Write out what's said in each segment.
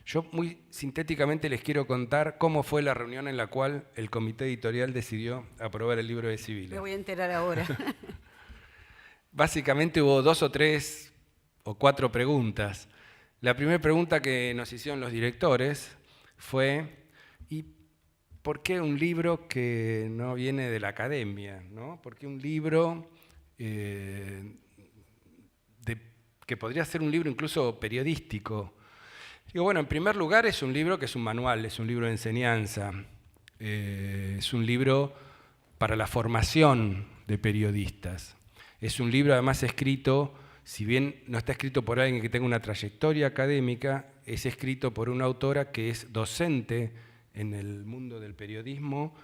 Yo muy sintéticamente les quiero contar cómo fue la reunión en la cual el comité editorial decidió aprobar el libro de Sibila. Me voy a enterar ahora. Básicamente hubo 2 o 3 o 4 preguntas. La primera pregunta que nos hicieron los directores fue, ¿y por qué un libro que no viene de la academia, ¿no? ¿Por qué un libro que podría ser un libro incluso periodístico? Digo, bueno, en primer lugar es un libro que es un manual, es un libro de enseñanza, es un libro para la formación de periodistas. Es un libro además escrito, si bien no está escrito por alguien que tenga una trayectoria académica, es escrito por una autora que es docente en el mundo del periodismo,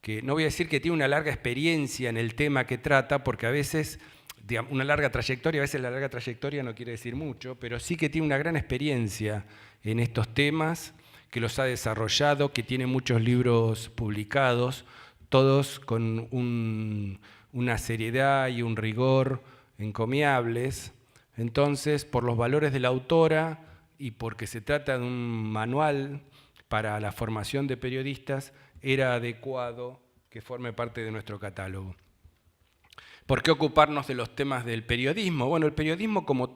que no voy a decir que tiene una larga experiencia en el tema que trata, porque a veces, digamos, una larga trayectoria, a veces la larga trayectoria no quiere decir mucho, pero sí que tiene una gran experiencia en estos temas, que los ha desarrollado, que tiene muchos libros publicados, todos con una seriedad y un rigor encomiables. Entonces, por los valores de la autora y porque se trata de un manual para la formación de periodistas, era adecuado que forme parte de nuestro catálogo. ¿Por qué ocuparnos de los temas del periodismo? Bueno, el periodismo, como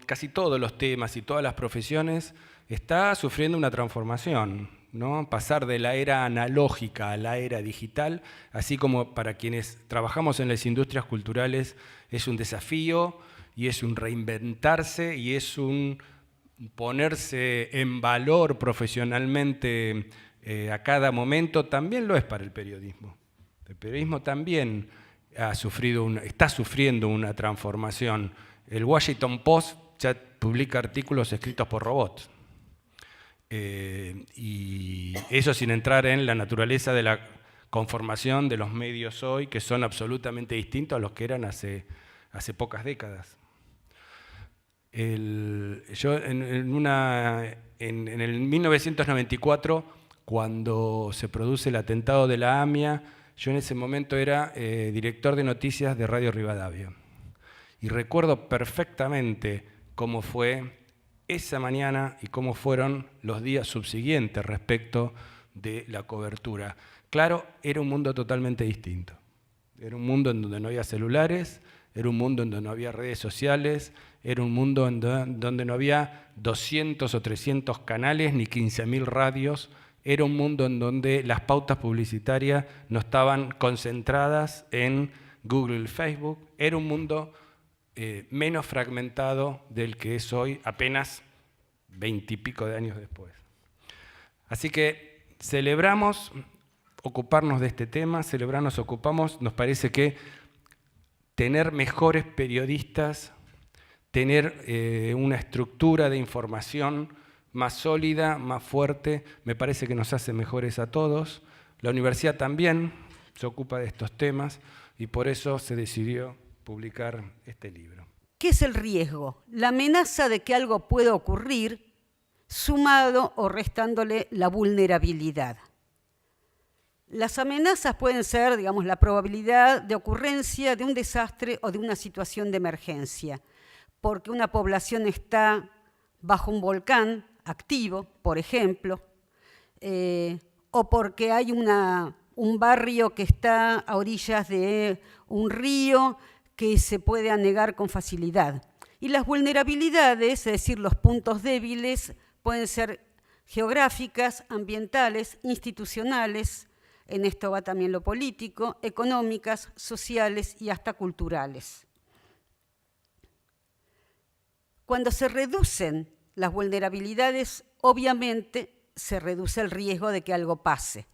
casi todos los temas y todas las profesiones, está sufriendo una transformación, ¿no? Pasar de la era analógica a la era digital, así como para quienes trabajamos en las industrias culturales es un desafío y es un reinventarse y es un ponerse en valor profesionalmente a cada momento, también lo es para el periodismo. El periodismo también está sufriendo una transformación. El Washington Post ya publica artículos escritos por robots. Y eso sin entrar en la naturaleza de la conformación de los medios hoy, que son absolutamente distintos a los que eran hace pocas décadas. Yo en el 1994, cuando se produce el atentado de la AMIA, yo en ese momento era director de noticias de Radio Rivadavia. Y recuerdo perfectamente cómo fue esa mañana y cómo fueron los días subsiguientes respecto de la cobertura. Claro, era un mundo totalmente distinto. Era un mundo en donde no había celulares, era un mundo en donde no había redes sociales, era un mundo en donde no había 200 o 300 canales ni 15.000 radios. Era un mundo en donde las pautas publicitarias no estaban concentradas en Google y Facebook. Era un mundo menos fragmentado del que es hoy, apenas 20 y pico de años después. Así que celebramos ocuparnos de este tema, nos parece que tener mejores periodistas, tener una estructura de información más sólida, más fuerte, me parece que nos hace mejores a todos. La universidad también se ocupa de estos temas y por eso se decidió publicar este libro. ¿Qué es el riesgo? La amenaza de que algo pueda ocurrir, sumado o restándole la vulnerabilidad. Las amenazas pueden ser, digamos, la probabilidad de ocurrencia de un desastre o de una situación de emergencia, porque una población está bajo un volcán activo, por ejemplo, o porque hay un barrio que está a orillas de un río que se puede anegar con facilidad. Y las vulnerabilidades, es decir, los puntos débiles, pueden ser geográficas, ambientales, institucionales, en esto va también lo político, económicas, sociales y hasta culturales. Cuando se reducen las vulnerabilidades, obviamente se reduce el riesgo de que algo pase.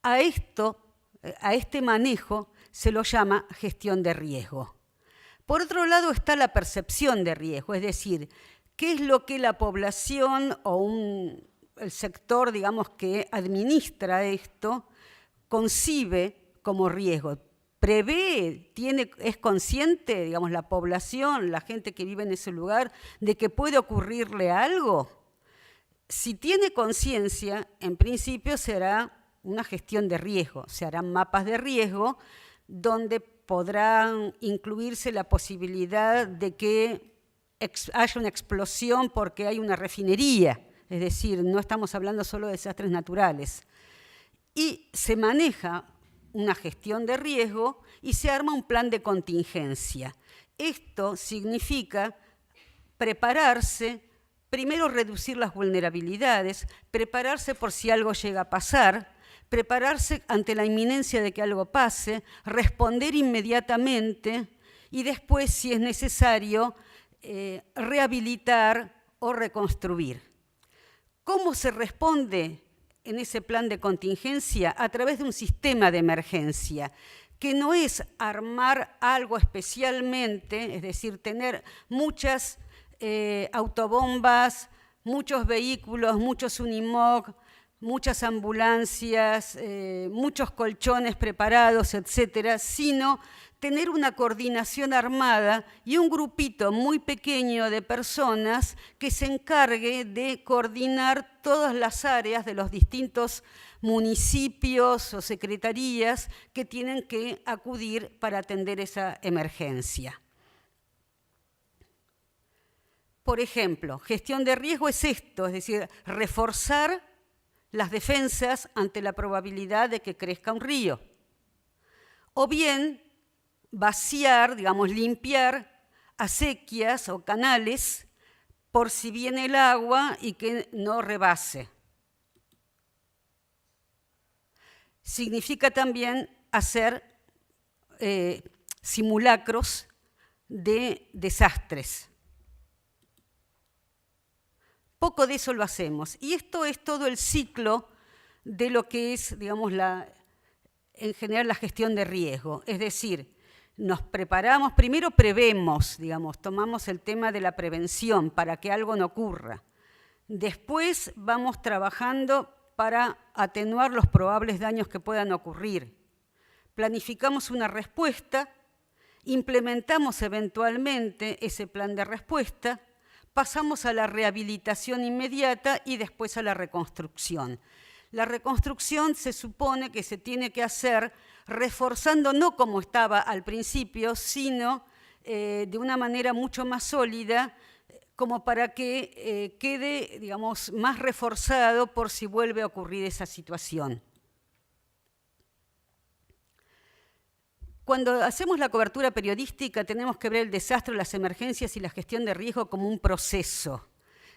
A este manejo se lo llama gestión de riesgo. Por otro lado está la percepción de riesgo, es decir, qué es lo que la población o el sector, digamos, que administra esto, concibe como riesgo. Prevé, es consciente, digamos, la población, la gente que vive en ese lugar, de que puede ocurrirle algo. Si tiene conciencia, en principio será una gestión de riesgo, se harán mapas de riesgo donde podrán incluirse la posibilidad de que haya una explosión porque hay una refinería es decir, no estamos hablando solo de desastres naturales. Y se maneja una gestión de riesgo y se arma un plan de contingencia. Esto significa prepararse, primero reducir las vulnerabilidades, prepararse por si algo llega a pasar, prepararse ante la inminencia de que algo pase, responder inmediatamente y después, si es necesario, rehabilitar o reconstruir. ¿Cómo se responde en ese plan de contingencia? A través de un sistema de emergencia, que no es armar algo especialmente, es decir, tener muchas autobombas, muchos vehículos, muchos Unimog, muchas ambulancias, muchos colchones preparados, etcétera, sino tener una coordinación armada y un grupito muy pequeño de personas que se encargue de coordinar todas las áreas de los distintos municipios o secretarías que tienen que acudir para atender esa emergencia. Por ejemplo, gestión de riesgo es esto, es decir, reforzar las defensas ante la probabilidad de que crezca un río. O bien vaciar, digamos, limpiar acequias o canales por si viene el agua y que no rebase. Significa también hacer simulacros de desastres. Poco de eso lo hacemos. Y esto es todo el ciclo de lo que es, digamos, en general la gestión de riesgo. Es decir, nos preparamos, primero prevemos, digamos, tomamos el tema de la prevención para que algo no ocurra. Después vamos trabajando para atenuar los probables daños que puedan ocurrir. Planificamos una respuesta, implementamos eventualmente ese plan de respuesta, pasamos a la rehabilitación inmediata y después a la reconstrucción. La reconstrucción se supone que se tiene que hacer reforzando no como estaba al principio, sino de una manera mucho más sólida, como para que quede, digamos, más reforzado por si vuelve a ocurrir esa situación. Cuando hacemos la cobertura periodística tenemos que ver el desastre, las emergencias y la gestión de riesgo como un proceso.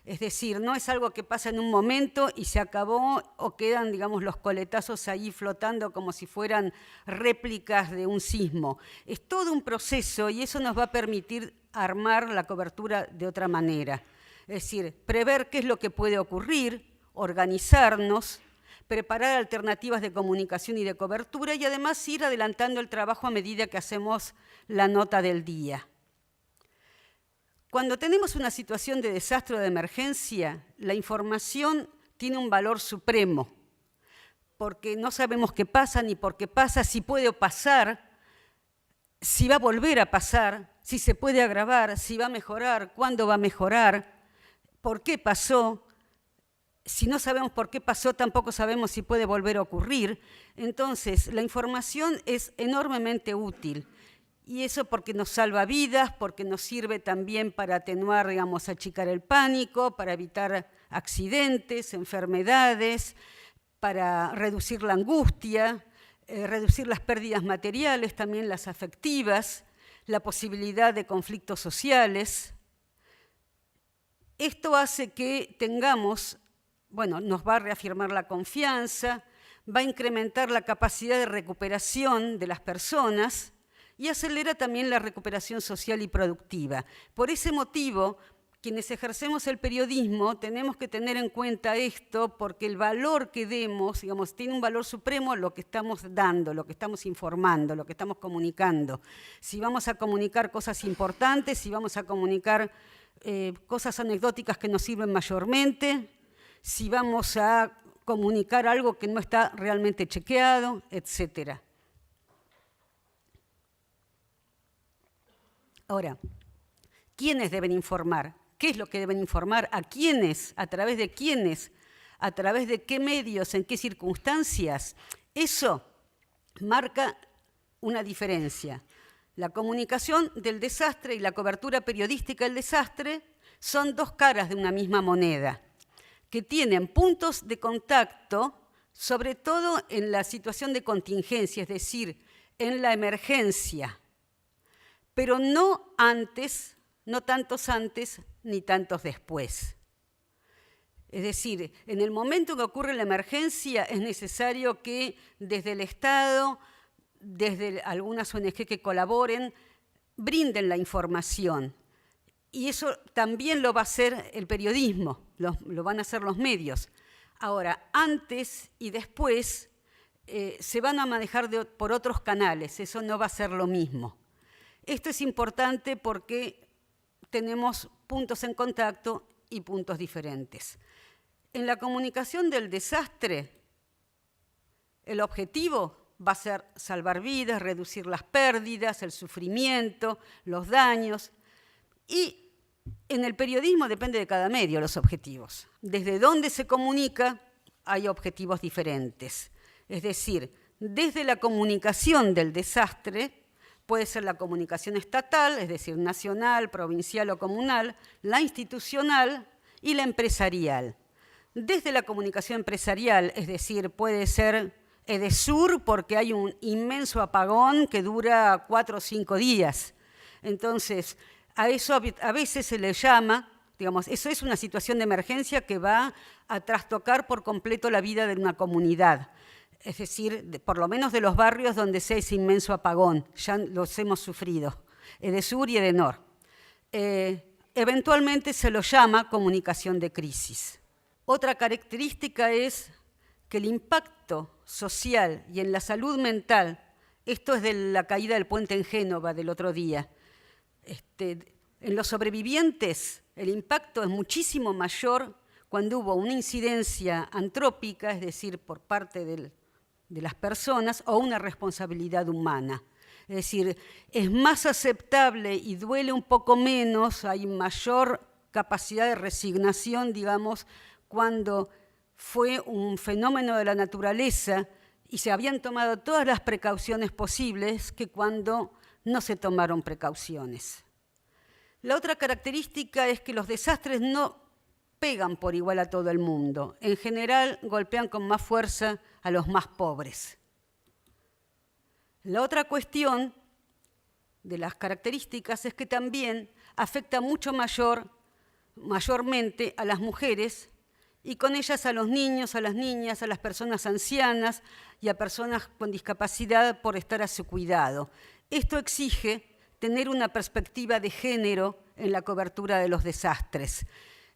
Es decir, no es algo que pasa en un momento y se acabó o quedan, digamos, los coletazos ahí flotando como si fueran réplicas de un sismo. Es todo un proceso y eso nos va a permitir armar la cobertura de otra manera. Es decir, prever qué es lo que puede ocurrir, organizarnos, preparar alternativas de comunicación y de cobertura y además ir adelantando el trabajo a medida que hacemos la nota del día. Cuando tenemos una situación de desastre o de emergencia, la información tiene un valor supremo, porque no sabemos qué pasa, ni por qué pasa, si puede pasar, si va a volver a pasar, si se puede agravar, si va a mejorar, cuándo va a mejorar, por qué pasó. Si no sabemos por qué pasó, tampoco sabemos si puede volver a ocurrir. Entonces, la información es enormemente útil. Y eso porque nos salva vidas, porque nos sirve también para atenuar, digamos, achicar el pánico, para evitar accidentes, enfermedades, para reducir la angustia, reducir las pérdidas materiales, también las afectivas, la posibilidad de conflictos sociales. Esto hace que tengamos, bueno, nos va a reafirmar la confianza, va a incrementar la capacidad de recuperación de las personas y acelera también la recuperación social y productiva. Por ese motivo, quienes ejercemos el periodismo tenemos que tener en cuenta esto porque el valor que demos, digamos, tiene un valor supremo lo que estamos dando, lo que estamos informando, lo que estamos comunicando. Si vamos a comunicar cosas importantes, si vamos a comunicar cosas anecdóticas que nos sirven mayormente, si vamos a comunicar algo que no está realmente chequeado, etc. Ahora, ¿quiénes deben informar? ¿Qué es lo que deben informar? ¿A quiénes? ¿A través de quiénes? ¿A través de qué medios? ¿En qué circunstancias? Eso marca una diferencia. La comunicación del desastre y la cobertura periodística del desastre son dos caras de una misma moneda. que tienen puntos de contacto, sobre todo en la situación de contingencia, es decir, en la emergencia, pero no antes, no tantos antes ni tantos después. Es decir, en el momento que ocurre la emergencia es necesario que desde el Estado, desde algunas ONG que colaboren, brinden la información. Y eso también lo va a hacer el periodismo, lo van a hacer los medios. Ahora, antes y después se van a manejar por otros canales, eso no va a ser lo mismo. Esto es importante porque tenemos puntos en contacto y puntos diferentes. En la comunicación del desastre, el objetivo va a ser salvar vidas, reducir las pérdidas, el sufrimiento, los daños. Y en el periodismo depende de cada medio los objetivos. Desde dónde se comunica hay objetivos diferentes. Es decir, desde la comunicación del desastre, puede ser la comunicación estatal, es decir, nacional, provincial o comunal, la institucional y la empresarial. Desde la comunicación empresarial, es decir, puede ser Edesur porque hay un inmenso apagón que dura 4 o 5 días. Entonces, a eso a veces se le llama, digamos, eso es una situación de emergencia que va a trastocar por completo la vida de una comunidad. Es decir, por lo menos de los barrios donde sea ese inmenso apagón, ya los hemos sufrido, Edesur y Edenor. Eventualmente se lo llama comunicación de crisis. Otra característica es que el impacto social y en la salud mental, esto es de la caída del puente en Génova del otro día, en los sobrevivientes el impacto es muchísimo mayor cuando hubo una incidencia antrópica, es decir, por parte de las personas, o una responsabilidad humana. Es decir, es más aceptable y duele un poco menos, hay mayor capacidad de resignación, digamos, cuando fue un fenómeno de la naturaleza y se habían tomado todas las precauciones posibles que cuando no se tomaron precauciones. La otra característica es que los desastres no pegan por igual a todo el mundo. En general, golpean con más fuerza a los más pobres. La otra cuestión de las características es que también afecta mucho mayormente a las mujeres y con ellas a los niños, a las niñas, a las personas ancianas y a personas con discapacidad por estar a su cuidado. Esto exige tener una perspectiva de género en la cobertura de los desastres.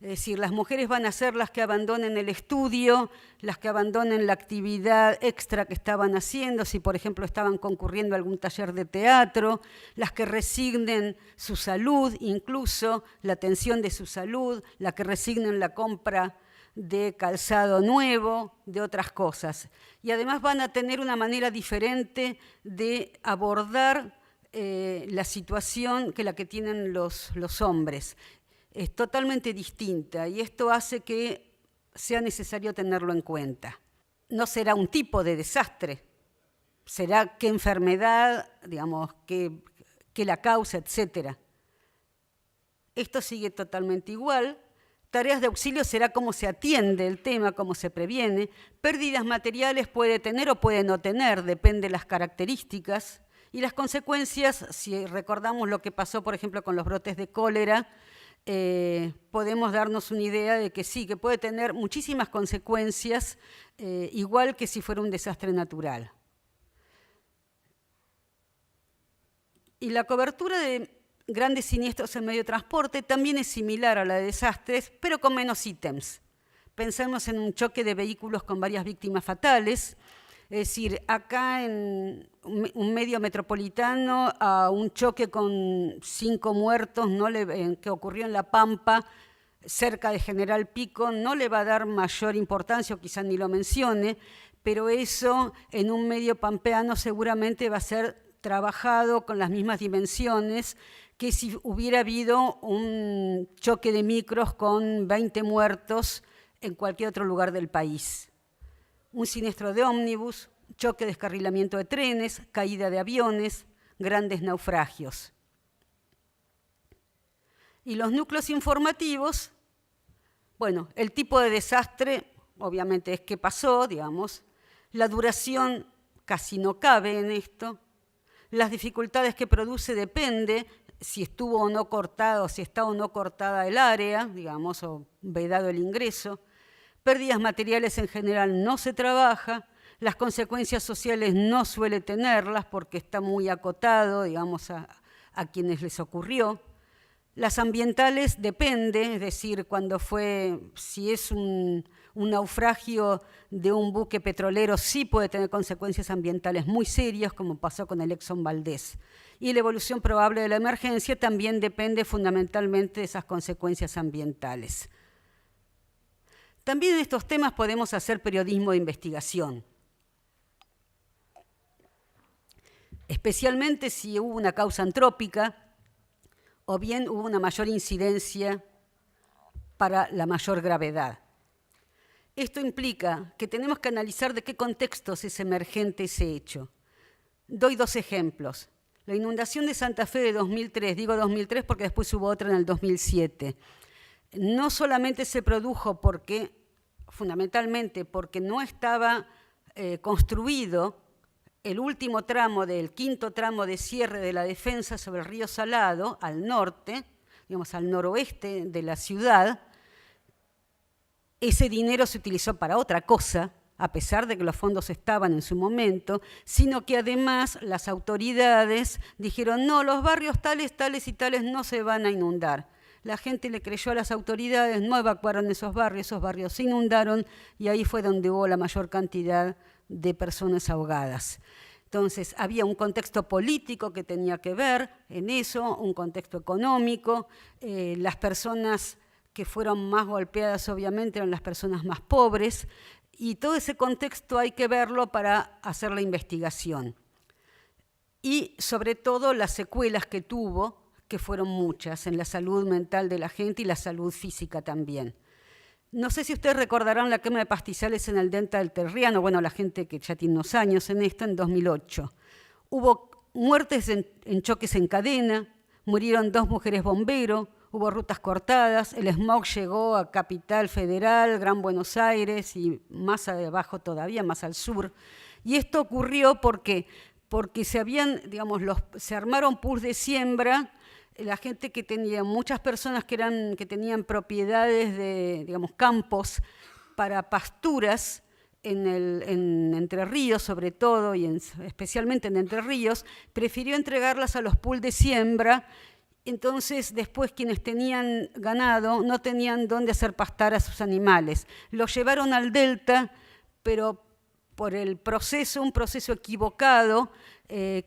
Es decir, las mujeres van a ser las que abandonen el estudio, las que abandonen la actividad extra que estaban haciendo, si por ejemplo estaban concurriendo a algún taller de teatro, las que resignen su salud, incluso la atención de su salud, las que resignen la compra de calzado nuevo, de otras cosas. Y además van a tener una manera diferente de abordar la situación que la que tienen los hombres. Es totalmente distinta y esto hace que sea necesario tenerlo en cuenta. No será un tipo de desastre, será qué enfermedad, digamos, qué la causa, etc. Esto sigue totalmente igual. Tareas de auxilio será cómo se atiende el tema, cómo se previene. Pérdidas materiales puede tener o puede no tener, depende de las características. Y las consecuencias, si recordamos lo que pasó, por ejemplo, con los brotes de cólera, podemos darnos una idea de que sí, que puede tener muchísimas consecuencias, igual que si fuera un desastre natural. Y la cobertura de grandes siniestros en medio de transporte también es similar a la de desastres, pero con menos ítems. Pensemos en un choque de vehículos con varias víctimas fatales. Es decir, acá en un medio metropolitano, a un choque con 5 muertos que ocurrió en La Pampa, cerca de General Pico, no le va a dar mayor importancia, o quizás ni lo mencione, pero eso en un medio pampeano seguramente va a ser trabajado con las mismas dimensiones que si hubiera habido un choque de micros con 20 muertos en cualquier otro lugar del país. Un siniestro de ómnibus, choque de descarrilamiento de trenes, caída de aviones, grandes naufragios. Y los núcleos informativos Bueno, el tipo de desastre, obviamente, es que pasó, digamos. La duración casi no cabe en esto. Las dificultades que produce depende si estuvo o no cortado, si está o no cortada el área, digamos, o vedado el ingreso. Pérdidas materiales en general no se trabaja. Las consecuencias sociales no suele tenerlas porque está muy acotado, digamos, a quienes les ocurrió. Las ambientales depende, es decir, si es un naufragio de un buque petrolero, sí puede tener consecuencias ambientales muy serias, como pasó con el Exxon Valdez. Y la evolución probable de la emergencia también depende fundamentalmente de esas consecuencias ambientales. También en estos temas podemos hacer periodismo de investigación, especialmente si hubo una causa antrópica o bien hubo una mayor incidencia para la mayor gravedad. Esto implica que tenemos que analizar de qué contextos es emergente ese hecho. Doy 2 ejemplos. La inundación de Santa Fe de 2003, digo 2003 porque después hubo otra en el 2007. No solamente se produjo fundamentalmente porque no estaba construido el último tramo del 5º tramo de cierre de la defensa sobre el río Salado, al norte, digamos al noroeste de la ciudad. Ese dinero se utilizó para otra cosa, a pesar de que los fondos estaban en su momento, sino que además las autoridades dijeron, no, los barrios tales, tales y tales no se van a inundar. La gente le creyó a las autoridades, no evacuaron esos barrios se inundaron y ahí fue donde hubo la mayor cantidad de personas ahogadas. Entonces, había un contexto político que tenía que ver en eso, un contexto económico. Las personas que fueron más golpeadas, obviamente, eran las personas más pobres, y todo ese contexto hay que verlo para hacer la investigación. Y, sobre todo, las secuelas que tuvo, que fueron muchas, en la salud mental de la gente y la salud física también. No sé si ustedes recordarán la quema de pastizales en el Delta del Terriano, bueno, la gente que ya tiene unos años en esto, en 2008. Hubo muertes en choques en cadena, murieron 2 mujeres bomberos, hubo rutas cortadas, el smog llegó a Capital Federal, Gran Buenos Aires y más abajo todavía, más al sur. Y esto ocurrió porque se armaron pools de siembra. La gente que tenía, muchas personas que tenían propiedades de, campos para pasturas en Entre Ríos sobre todo, y especialmente en Entre Ríos, prefirió entregarlas a los pools de siembra. Entonces, después quienes tenían ganado no tenían dónde hacer pastar a sus animales. Los llevaron al delta, pero por un proceso equivocado,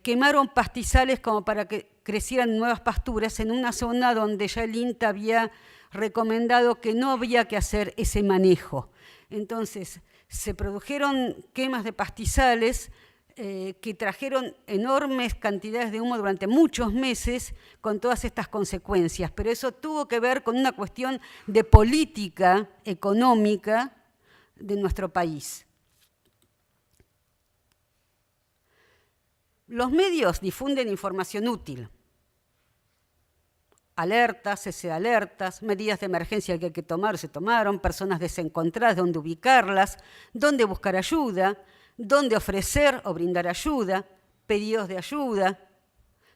quemaron pastizales como para que crecieran nuevas pasturas en una zona donde ya el INTA había recomendado que no había que hacer ese manejo. Entonces, se produjeron quemas de pastizales que trajeron enormes cantidades de humo durante muchos meses con todas estas consecuencias, pero eso tuvo que ver con una cuestión de política económica de nuestro país. Los medios difunden información útil. Alertas, cese de alertas, medidas de emergencia que hay que tomar, se tomaron, personas desencontradas, dónde ubicarlas, dónde buscar ayuda, dónde ofrecer o brindar ayuda, pedidos de ayuda.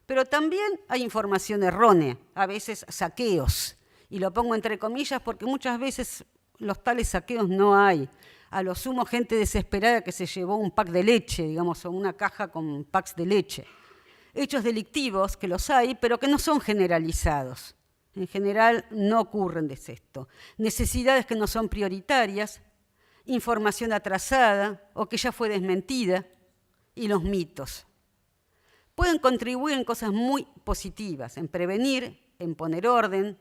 Pero también hay información errónea, a veces saqueos. Y lo pongo entre comillas porque muchas veces los tales saqueos no hay. A lo sumo gente desesperada que se llevó un pack de leche, o una caja con packs de leche. Hechos delictivos, que los hay, pero que no son generalizados. En general no ocurren de esto. Necesidades que no son prioritarias, información atrasada o que ya fue desmentida, y los mitos. Pueden contribuir en cosas muy positivas, en prevenir, en poner orden,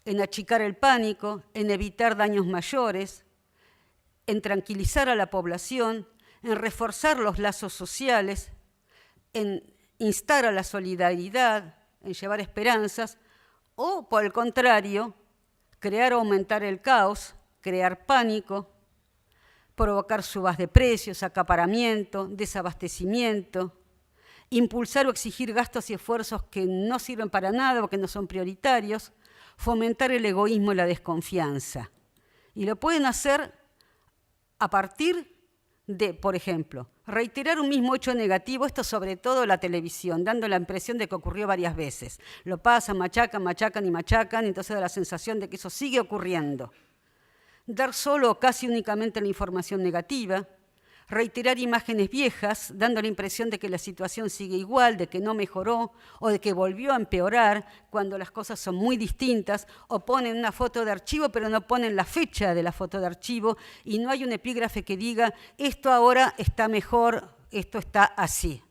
en achicar el pánico, en evitar daños mayores, en tranquilizar a la población, en reforzar los lazos sociales, en instar a la solidaridad, en llevar esperanzas, o, por el contrario, crear o aumentar el caos, crear pánico, provocar subas de precios, acaparamiento, desabastecimiento, impulsar o exigir gastos y esfuerzos que no sirven para nada o que no son prioritarios, fomentar el egoísmo y la desconfianza. Y lo pueden hacer a partir de, por ejemplo, reiterar un mismo hecho negativo, esto sobre todo la televisión, dando la impresión de que ocurrió varias veces. Lo pasan, machacan, machacan y machacan, y entonces da la sensación de que eso sigue ocurriendo. Dar solo o casi únicamente la información negativa, reiterar imágenes viejas, dando la impresión de que la situación sigue igual, de que no mejoró o de que volvió a empeorar cuando las cosas son muy distintas, o ponen una foto de archivo pero no ponen la fecha de la foto de archivo y no hay un epígrafe que diga esto ahora está mejor, esto está así.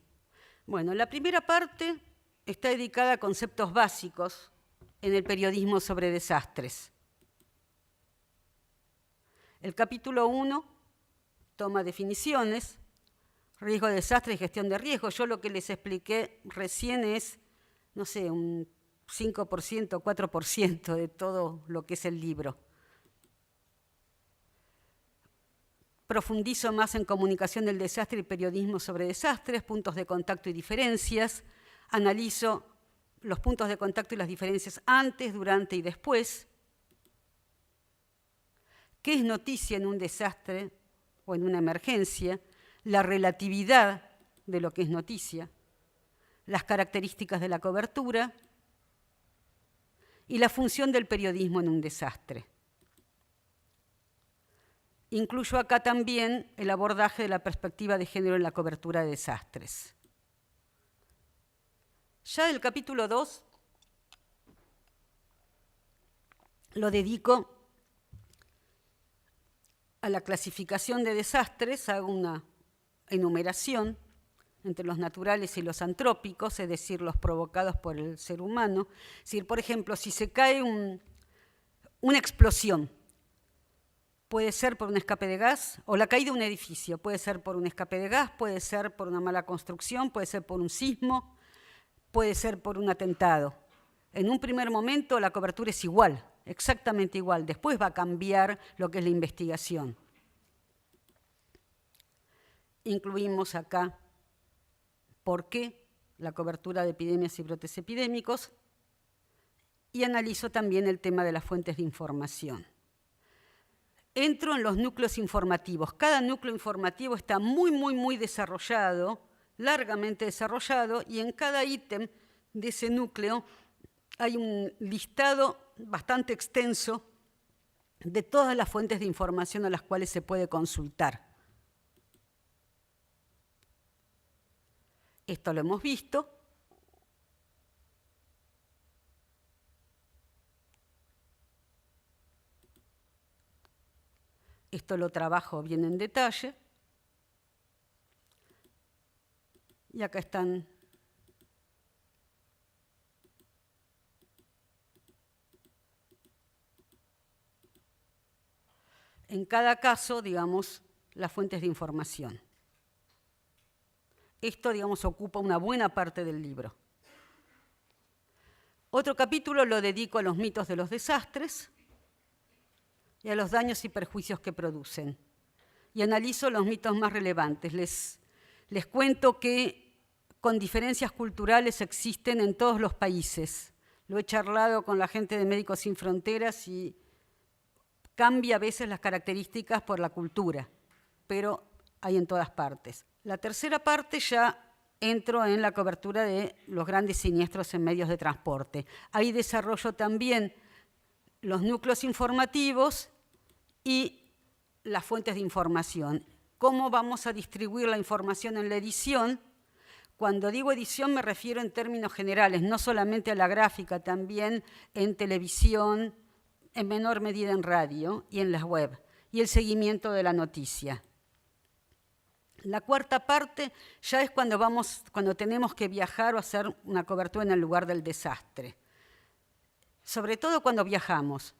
Bueno, la primera parte está dedicada a conceptos básicos en el periodismo sobre desastres. El capítulo 1 toma definiciones, riesgo de desastre y gestión de riesgo. Yo lo que les expliqué recién es, no sé, un 5%, 4% de todo lo que es el libro. Profundizo más en comunicación del desastre y periodismo sobre desastres, puntos de contacto y diferencias. Analizo los puntos de contacto y las diferencias antes, durante y después. ¿Qué es noticia en un desastre o en una emergencia? La relatividad de lo que es noticia, las características de la cobertura y la función del periodismo en un desastre. Incluyo acá también el abordaje de la perspectiva de género en la cobertura de desastres. Ya el capítulo 2 lo dedico a la clasificación de desastres, hago una enumeración entre los naturales y los antrópicos, es decir, los provocados por el ser humano. Es decir, por ejemplo, si se cae una explosión, puede ser por un escape de gas, o la caída de un edificio, puede ser por un escape de gas, puede ser por una mala construcción, puede ser por un sismo, puede ser por un atentado. En un primer momento la cobertura es igual, exactamente igual. Después va a cambiar lo que es la investigación. Incluimos acá por qué la cobertura de epidemias y brotes epidémicos y analizo también el tema de las fuentes de información. Entro en los núcleos informativos. Cada núcleo informativo está muy desarrollado, largamente desarrollado, y en cada ítem de ese núcleo hay un listado bastante extenso de todas las fuentes de información a las cuales se puede consultar. Esto lo hemos visto. Esto lo trabajo bien en detalle. Y acá están en cada caso, digamos, las fuentes de información. Esto, digamos, ocupa una buena parte del libro. Otro capítulo lo dedico a los mitos de los desastres y a los daños y perjuicios que producen. Y analizo los mitos más relevantes. Les cuento que con diferencias culturales existen en todos los países. Lo he charlado con la gente de Médicos Sin Fronteras y cambia a veces las características por la cultura, pero hay en todas partes. La tercera parte ya entro en la cobertura de los grandes siniestros en medios de transporte. Ahí desarrollo también los núcleos informativos y las fuentes de información. ¿Cómo vamos a distribuir la información en la edición? Cuando digo edición me refiero en términos generales, no solamente a la gráfica, también en televisión, en menor medida en radio y en las web, y el seguimiento de la noticia. La cuarta parte ya es cuando tenemos que viajar o hacer una cobertura en el lugar del desastre. Sobre todo cuando viajamos.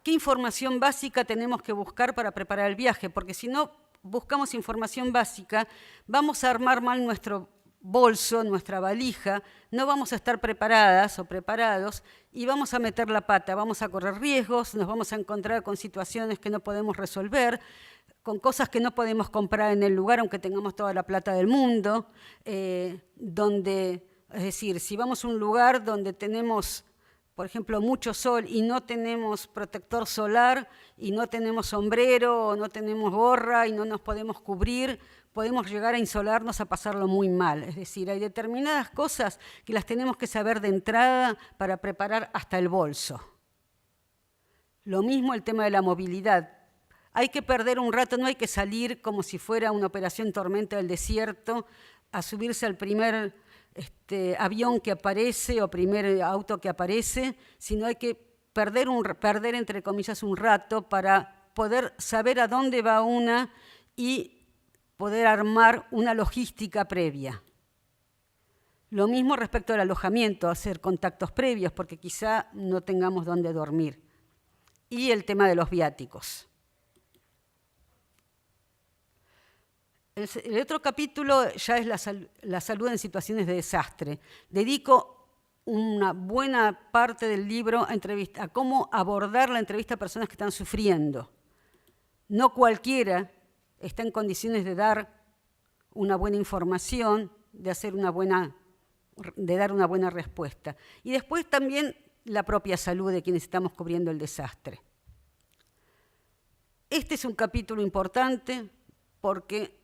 ¿Qué información básica tenemos que buscar para preparar el viaje? Porque si no buscamos información básica, vamos a armar mal nuestro bolso, nuestra valija, no vamos a estar preparadas o preparados y vamos a meter la pata, vamos a correr riesgos, nos vamos a encontrar con situaciones que no podemos resolver, con cosas que no podemos comprar en el lugar aunque tengamos toda la plata del mundo, es decir, si vamos a un lugar donde tenemos, por ejemplo, mucho sol y no tenemos protector solar y no tenemos sombrero o no tenemos gorra y no nos podemos cubrir, podemos llegar a insolarnos, a pasarlo muy mal. Es decir, hay determinadas cosas que las tenemos que saber de entrada para preparar hasta el bolso. Lo mismo el tema de la movilidad. Hay que perder un rato, no hay que salir como si fuera una operación tormenta del desierto, a subirse al primer avión que aparece o primer auto que aparece, sino hay que perder, entre comillas, un rato para poder saber a dónde va una y poder armar una logística previa. Lo mismo respecto al alojamiento, hacer contactos previos, porque quizá no tengamos dónde dormir. Y el tema de los viáticos. El otro capítulo ya es la salud en situaciones de desastre. Dedico una buena parte del libro a cómo abordar la entrevista a personas que están sufriendo. No cualquiera está en condiciones de dar una buena información, de dar una buena respuesta. Y después también la propia salud de quienes estamos cubriendo el desastre. Este es un capítulo importante porque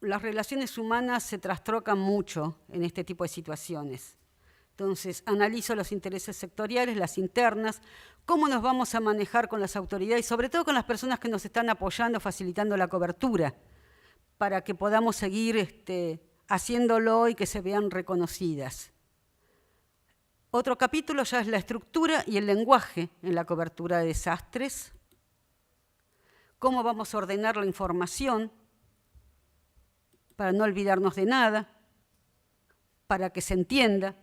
las relaciones humanas se trastrocan mucho en este tipo de situaciones. Entonces, analizo los intereses sectoriales, las internas, cómo nos vamos a manejar con las autoridades, sobre todo con las personas que nos están apoyando, facilitando la cobertura, para que podamos seguir haciéndolo y que se vean reconocidas. Otro capítulo ya es la estructura y el lenguaje en la cobertura de desastres, cómo vamos a ordenar la información, para no olvidarnos de nada, para que se entienda,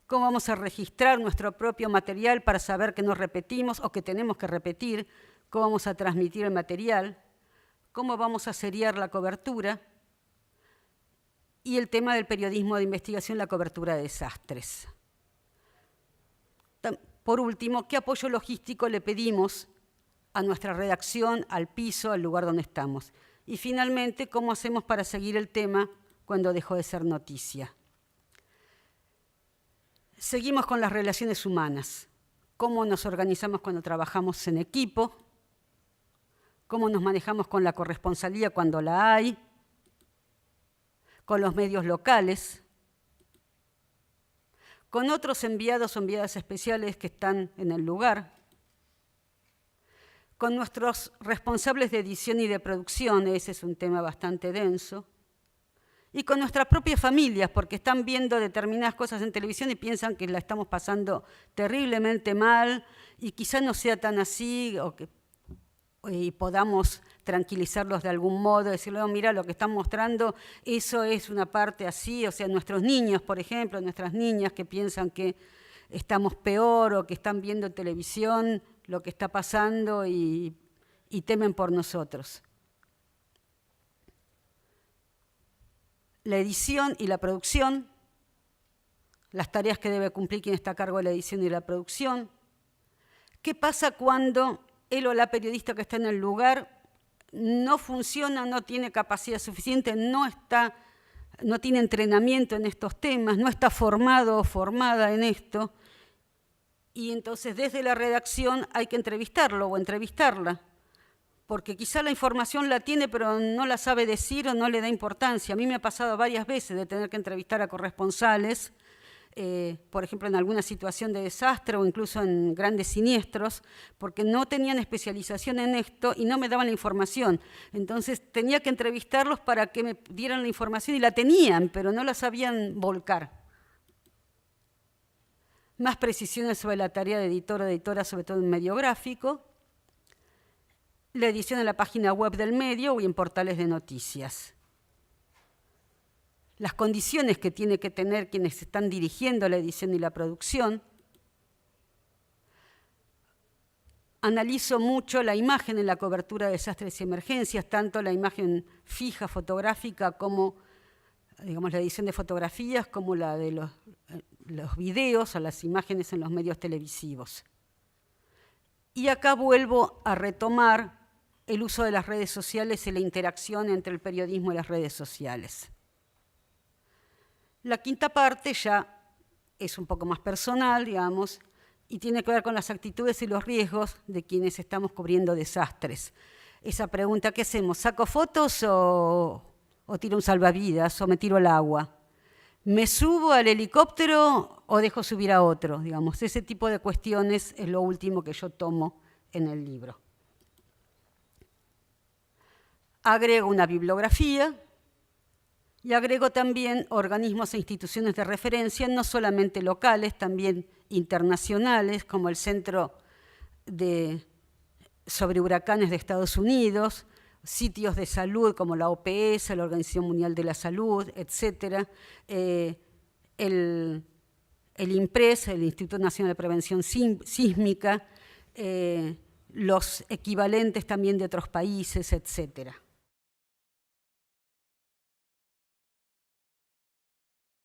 cómo vamos a registrar nuestro propio material para saber que no repetimos o que tenemos que repetir, cómo vamos a transmitir el material, cómo vamos a seriar la cobertura y el tema del periodismo de investigación, la cobertura de desastres. Por último, ¿qué apoyo logístico le pedimos a nuestra redacción, al piso, al lugar donde estamos? Y finalmente, ¿cómo hacemos para seguir el tema cuando dejó de ser noticia? Seguimos con las relaciones humanas. ¿Cómo nos organizamos cuando trabajamos en equipo? ¿Cómo nos manejamos con la corresponsalía cuando la hay? Con los medios locales. Con otros enviados o enviadas especiales que están en el lugar. Con nuestros responsables de edición y de producción, ese es un tema bastante denso, y con nuestras propias familias, porque están viendo determinadas cosas en televisión y piensan que la estamos pasando terriblemente mal, y quizá no sea tan así, y podamos tranquilizarlos de algún modo, decirle, oh, mira, lo que están mostrando, eso es una parte así, o sea, nuestros niños, por ejemplo, nuestras niñas que piensan que estamos peor o que están viendo en televisión lo que está pasando y temen por nosotros. La edición y la producción, las tareas que debe cumplir quien está a cargo de la edición y la producción. ¿Qué pasa cuando él o la periodista que está en el lugar no funciona, no tiene capacidad suficiente, no tiene entrenamiento en estos temas, no está formado o formada en esto? Y entonces desde la redacción hay que entrevistarlo o entrevistarla, porque quizá la información la tiene pero no la sabe decir o no le da importancia. A mí me ha pasado varias veces de tener que entrevistar a corresponsales, por ejemplo en alguna situación de desastre o incluso en grandes siniestros, porque no tenían especialización en esto y no me daban la información. Entonces tenía que entrevistarlos para que me dieran la información y la tenían, pero no la sabían volcar. Más precisiones sobre la tarea de editor o editora, sobre todo en medio gráfico, la edición en la página web del medio y en portales de noticias. Las condiciones que tiene que tener quienes están dirigiendo la edición y la producción. Analizo mucho la imagen en la cobertura de desastres y emergencias, tanto la imagen fija, fotográfica, como digamos, la edición de fotografías, como la de los videos o las imágenes en los medios televisivos. Y acá vuelvo a retomar el uso de las redes sociales y la interacción entre el periodismo y las redes sociales. La quinta parte ya es un poco más personal, digamos, y tiene que ver con las actitudes y los riesgos de quienes estamos cubriendo desastres. Esa pregunta, ¿qué hacemos? ¿Saco fotos o tiro un salvavidas o me tiro al agua? ¿Me subo al helicóptero o dejo subir a otro? Digamos, ese tipo de cuestiones es lo último que yo tomo en el libro. Agrego una bibliografía y agrego también organismos e instituciones de referencia, no solamente locales, también internacionales, como el Centro sobre Huracanes de Estados Unidos, sitios de salud como la OPS, la Organización Mundial de la Salud, etc. El INPRES, el Instituto Nacional de Prevención Sísmica, los equivalentes también de otros países, etc.